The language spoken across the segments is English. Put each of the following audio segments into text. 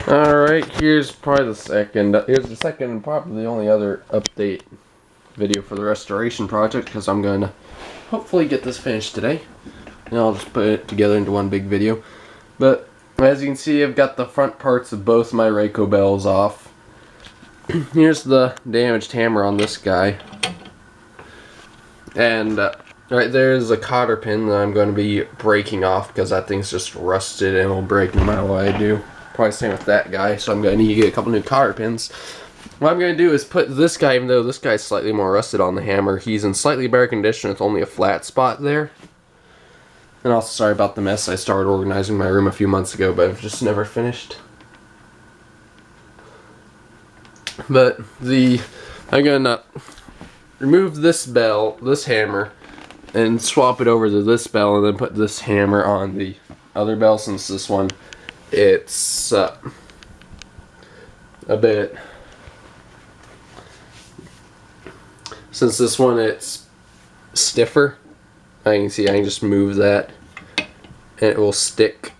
Alright, here's probably the second, and probably the only other update video for the restoration project, because I'm going to hopefully get this finished today. And I'll just put it together into one big video. But, as you can see, I've got the front parts of both my RACO bells off. Here's the damaged hammer on this guy. And, right there's a cotter pin that I'm going to be breaking off, because that thing's just rusted and will break no matter what I do. Probably same with that guy, so I'm going to need to get a couple new cotter pins. What I'm going to do is put this guy, even though this guy's slightly more rusted on the hammer, he's in slightly better condition with only a flat spot there. And also sorry about the mess. I started organizing my room a few months ago, but I've just never finished. But I'm going to remove this bell, this hammer, and swap it over to this bell, and then put this hammer on the other bell, since this one, it's a bit, since this one it's stiffer. I can see I can just move that and it will stick.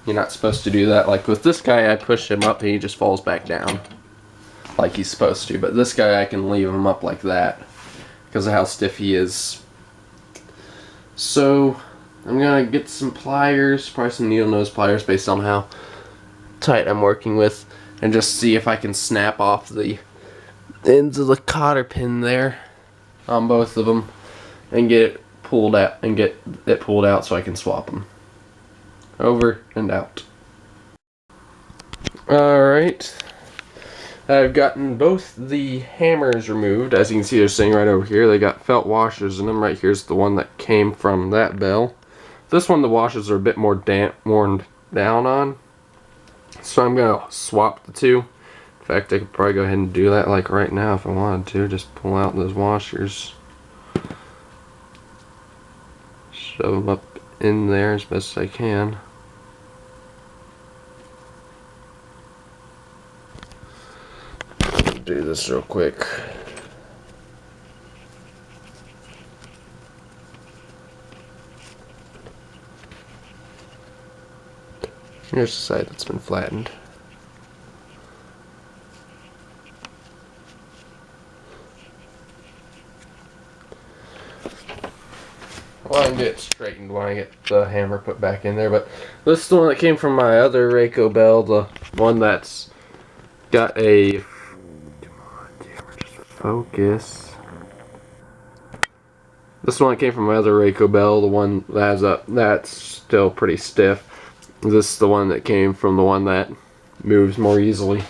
You're not supposed to do that. Like with this guy, I push him up and he just falls back down like he's supposed to, but this guy I can leave him up like that because of how stiff he is. So I'm gonna get some pliers, probably some needle nose pliers based on how tight I'm working with, and just see if I can snap off the ends of the cotter pin there on both of them and get it pulled out, so I can swap them over and out. Alright, I've gotten both the hammers removed. As you can see, they're sitting right over here. They got felt washers in them. Right here's the one that came from that bell. This one, the washers are a bit more worn down on, so I'm going to swap the two. In fact, I could probably go ahead and do that like right now if I wanted to. Just pull out those washers, shove them up in there as best as I can. Do this real quick. Here's the side that's been flattened. Well, I can get it straightened when I get the hammer put back in there, but this is the one that came from my other RACO bell, the one that's got a... Come on, camera, just focus. This one that came from my other RACO bell, the one that has that's still pretty stiff. This is the one that came from the one that moves more easily.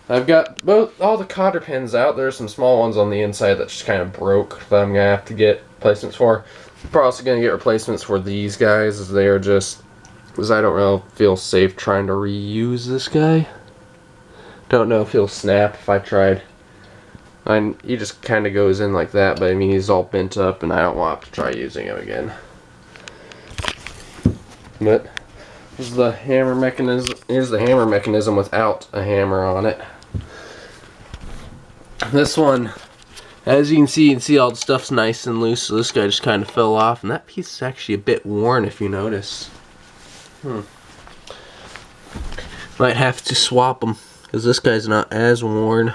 I've got all the cotter pins out. There's some small ones on the inside that just kind of broke that I'm going to have to get replacements for. I'm probably also going to get replacements for these guys, as they are just, because I don't really feel safe trying to reuse this guy. Don't know if he'll snap if I tried. He just kind of goes in like that, but I mean he's all bent up and I don't want to try using him again. But this is the hammer mechanism. Here's the hammer mechanism without a hammer on it. This one, as you can see all the stuff's nice and loose, so this guy just kind of fell off, and that piece is actually a bit worn if you notice. Might have to swap them, because this guy's not as worn.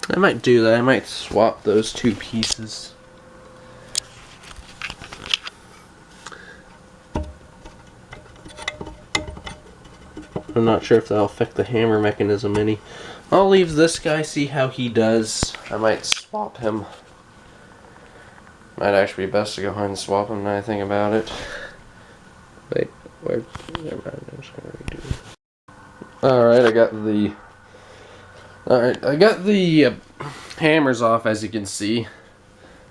I might do that. I might swap those two pieces. I'm not sure if that'll affect the hammer mechanism any. I'll leave this guy, see how he does. I might swap him. Might actually be best to go ahead and swap him now I think about it. Wait, where? Never mind, I'm just gonna redo it. Alright, I got the hammers off, as you can see.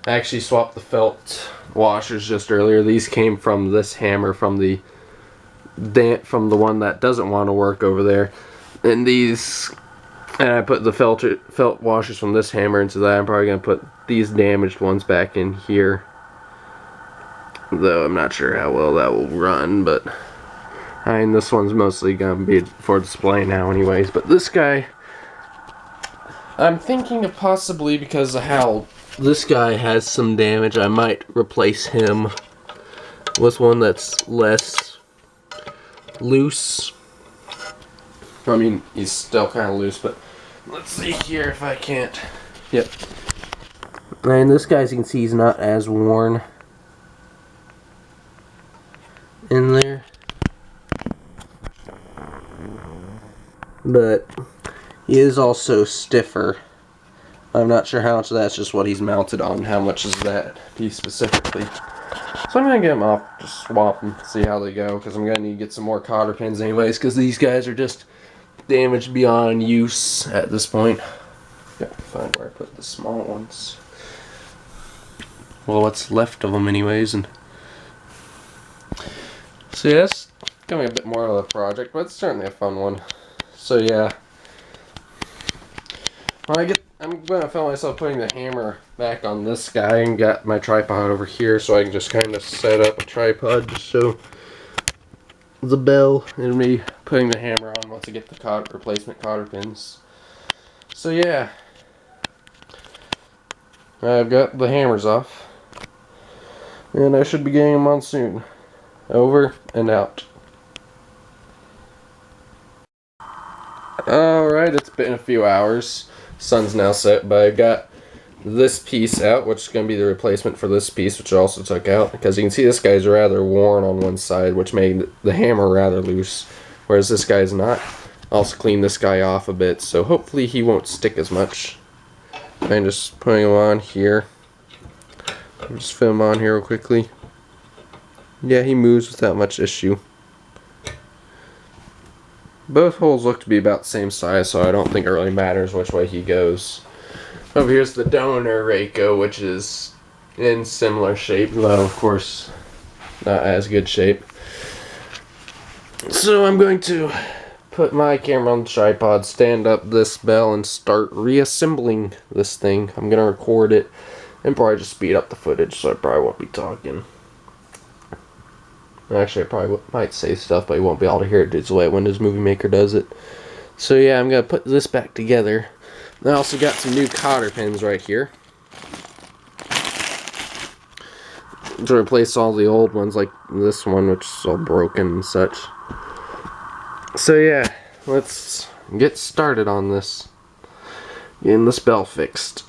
I actually swapped the felt washers just earlier. These came from this hammer from the one that doesn't want to work over there, and I put the felt washers from this hammer into that. I'm probably gonna put these damaged ones back in here, though I'm not sure how well that will run. But I mean, this one's mostly gonna be for display now anyways. But this guy, I'm thinking of possibly, because of how this guy has some damage, I might replace him with one that's less loose. I mean, he's still kind of loose, but let's see here if I can't. Yep. And this guy, as you can see, he's not as worn in there. But he is also stiffer. I'm not sure how much of that's just what he's mounted on, how much is that piece specifically. So I'm going to get them off, just swap them, see how they go, because I'm going to need to get some more cotter pins anyways, because these guys are just damaged beyond use at this point. Gotta find where I put the small ones. Well, what's left of them anyways. And so yeah, it's gonna be a bit more of a project, but it's certainly a fun one. So yeah, I'm gonna film myself putting the hammer back on this guy and got my tripod over here so I can just kind of set up a tripod just so the bell and me putting the hammer on once I get the replacement cotter pins. So yeah, I've got the hammers off and I should be getting them on soon. Over and out. Alright, it's been a few hours. Sun's now set, but I got this piece out, which is going to be the replacement for this piece, which I also took out, because you can see this guy's rather worn on one side, which made the hammer rather loose, whereas this guy's not. I also cleaned this guy off a bit, so hopefully he won't stick as much. I'm just putting him on here. I'll just fit him on here real quickly. Yeah, he moves without much issue. Both holes look to be about the same size, so I don't think it really matters which way he goes. Over here's the donor RACO, which is in similar shape, though of course not as good shape. So I'm going to put my camera on the tripod, stand up this bell, and start reassembling this thing. I'm going to record it and probably just speed up the footage, so I probably won't be talking. Actually, I probably might say stuff, but you won't be able to hear it. It's the way Windows Movie Maker does it. So yeah, I'm going to put this back together. I also got some new cotter pins right here to replace all the old ones, like this one, which is all broken and such. So yeah, let's get started on this. Getting this bell fixed.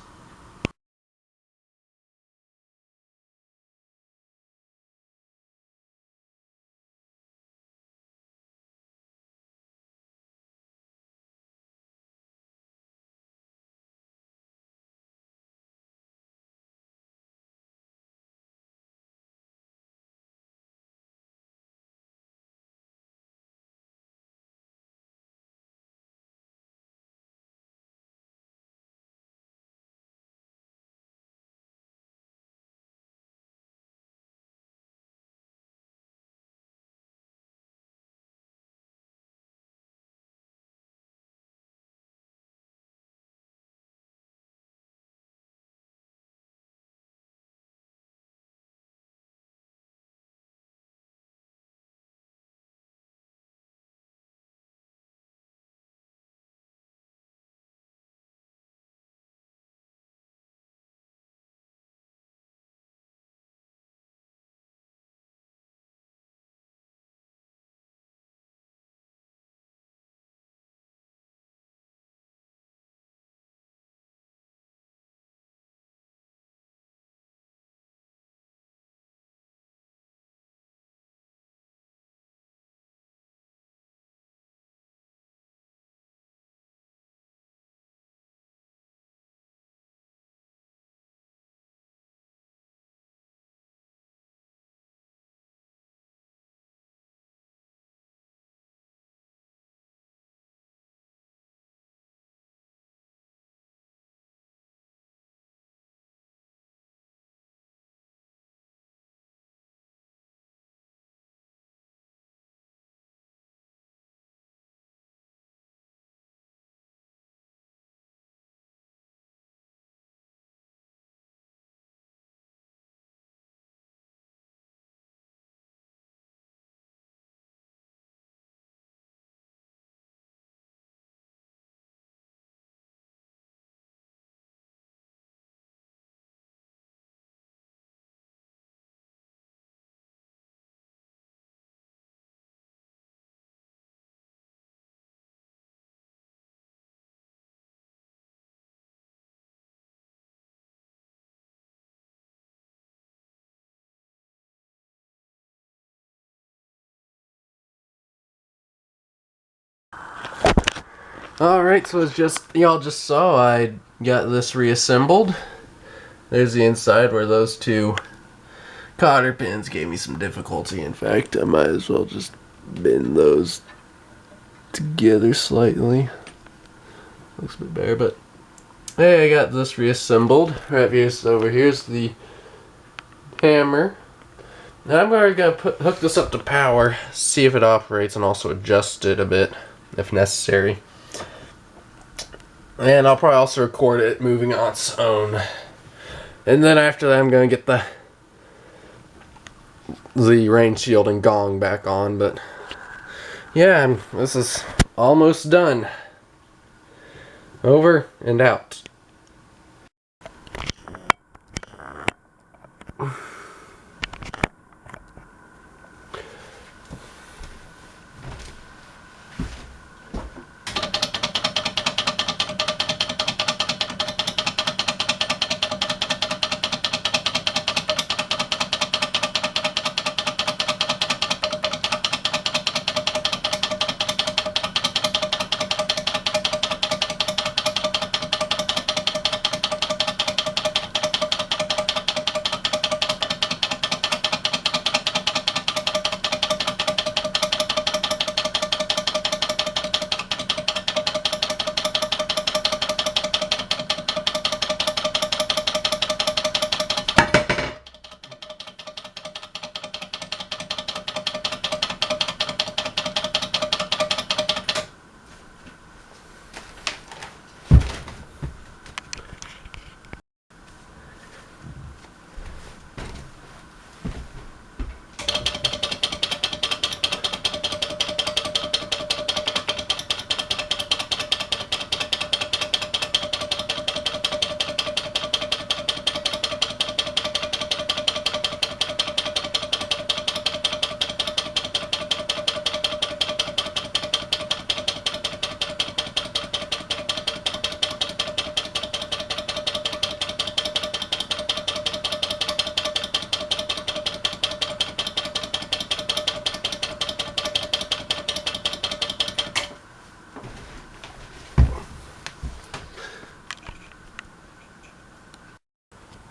Alright, so it's just, y'all just saw I got this reassembled. There's the inside where those two cotter pins gave me some difficulty. In fact, I might as well just bend those together slightly. Looks a bit better, but hey, I got this reassembled. Right here's the hammer. Now I'm gonna hook this up to power, see if it operates, and also adjust it a bit if necessary. And I'll probably also record it moving on its own. And then after that, I'm gonna get the rain shield and gong back on. But yeah, this is almost done. Over and out.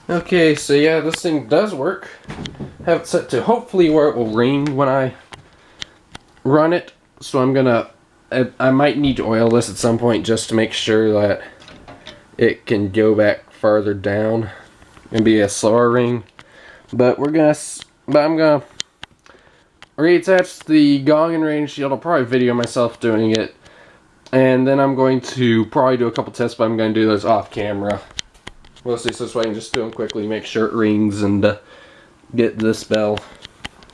Okay, so yeah, this thing does work. Have it set to hopefully where it will ring when I run it. So I might need to oil this at some point just to make sure that it can go back farther down and be a slower ring. But I'm gonna reattach the gong and rain shield. I'll probably video myself doing it. And then I'm going to probably do a couple tests, but I'm going to do those off camera. We'll see, so this way I can just do them quickly, make sure it rings, and get this bell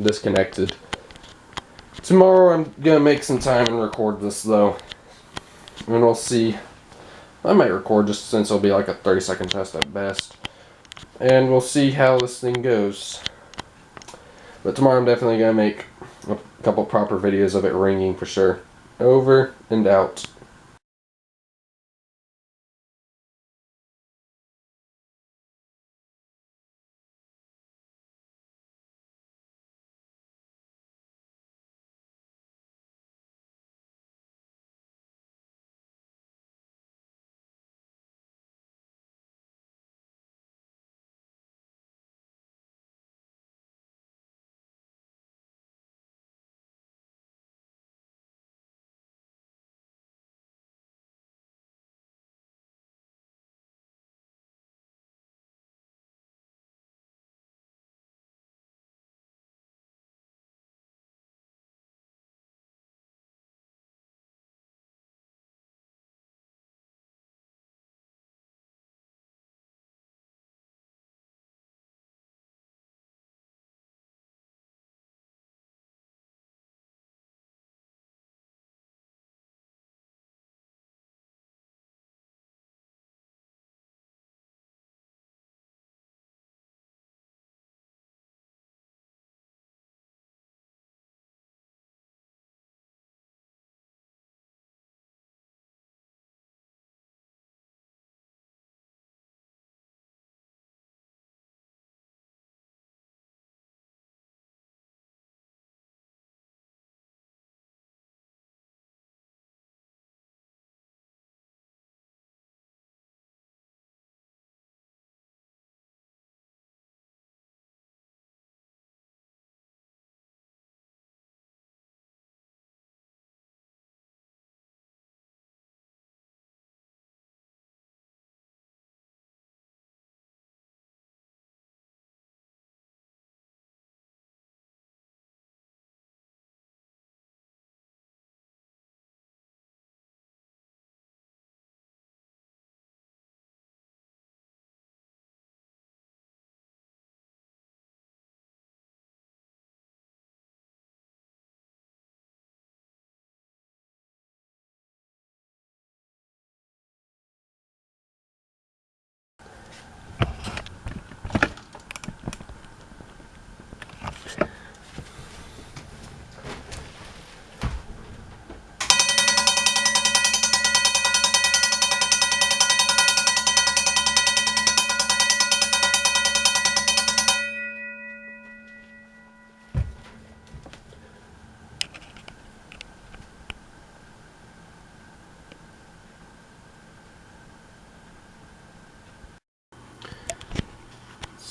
disconnected. Tomorrow I'm going to make some time and record this, though. And we'll see. I might record just since it'll be like a 30-second test at best. And we'll see how this thing goes. But tomorrow I'm definitely going to make a couple proper videos of it ringing for sure. Over and out.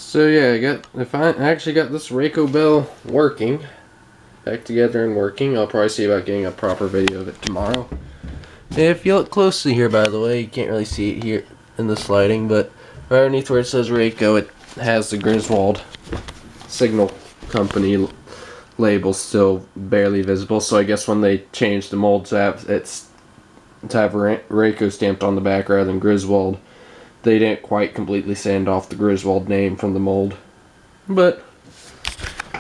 So yeah, I actually got this RACO bell working, back together and working. I'll probably see about getting a proper video of it tomorrow. If you look closely here, by the way, you can't really see it here in the sliding, but right underneath where it says RACO, it has the Griswold Signal Company label still barely visible. So I guess when they changed the mold to have RACO stamped on the back rather than Griswold, they didn't quite completely sand off the Griswold name from the mold. But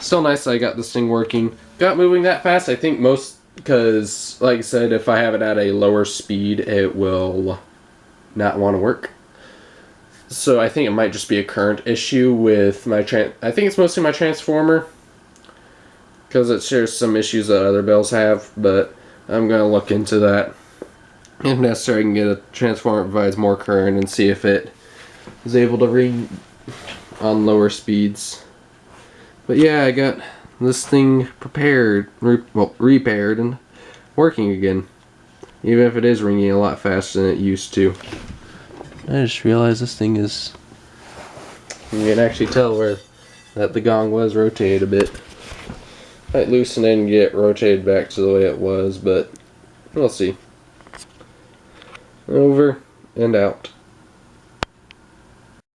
still nice that I got this thing working. Got moving that fast, I think most because, like I said, if I have it at a lower speed, it will not want to work. So I think it might just be a current issue with my I think it's mostly my transformer, because it shares some issues that other bells have, but I'm going to look into that. If necessary, I can get a transformer that provides more current and see if it is able to read on lower speeds. But yeah, I got this thing repaired and working again, even if it is ringing a lot faster than it used to. I just realized this thing is, you can actually tell that the gong was rotated a bit. Might loosen it and get it rotated back to the way it was, but we'll see. Over and out.